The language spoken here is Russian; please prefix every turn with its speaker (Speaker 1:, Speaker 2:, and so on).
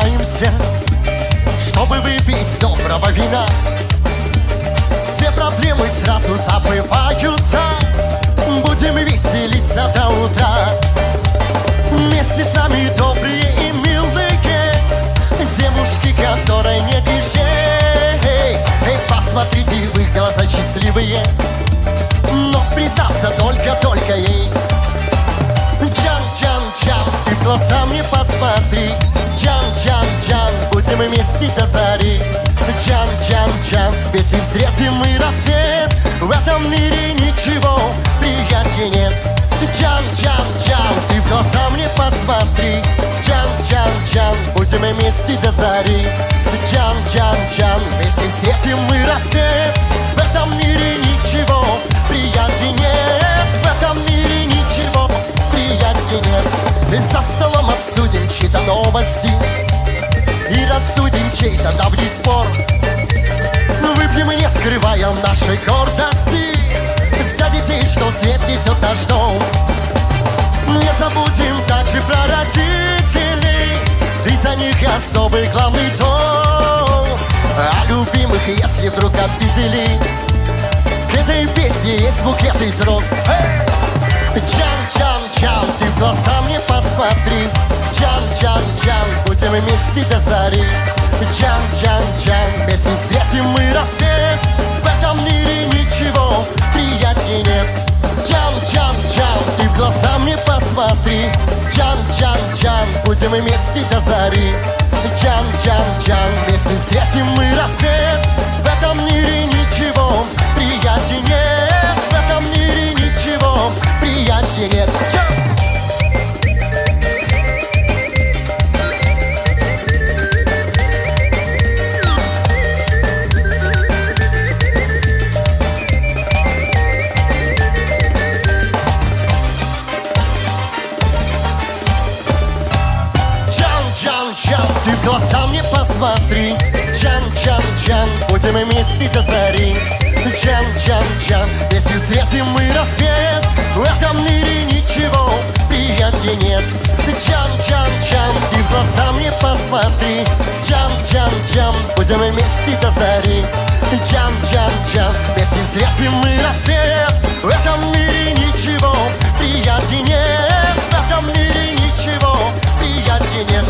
Speaker 1: собираемся, чтобы выпить доброго вина. Все проблемы сразу забываются, будем веселиться до утра. Вместе сами добрые и милые девушки, которые не грешны. Эй, посмотрите, в их глаза счастливые, но признаться только ей. Джан, ты в глаза мне посмотри. Джан, будем вместе до зари. Джан, вместе встретим мы рассвет. В этом мире ничего приятнее нет. Джан, ты в глаза мне посмотри. Джан, будем вместе до зари. Джан, вместе встретим мы рассвет. В этом мире ничего приятнее нет. В этом мире ничего приятнее нет. За столом обсудим чьи-то новости и рассудим чей-то давний спор. Выпьем, не скрывая нашей гордости, за детей, что свет несет наш дом. Не забудем также про родителей, и за них особый главный тост. А любимых, если вдруг обидели, к этой песне есть букет из роз. Джан, ты в глаза мне посмотри. Джан, будем вместе до зари. Джан, вместе встретим мы рассвет. В этом мире ничего приятнее нет. Джан, ты в глаза мне посмотри. Джан, будем вместе до зари. Джан, вместе встретим мы рассвет. В этом мире ничего приятнее нет. В этом мире ничего приятнее нет. Ты в глаза мне посмотри. Джан, будем вместе до зари. Джан, если встретим мы рассвет. В этом мире ничего приятнее нет. Джан, ты в глаза мне посмотри. Джан, будем вместе до зари. Джан, если встретим мы рассвет. В этом мире ничего приятнее нет. В этом мире ничего приятнее нет.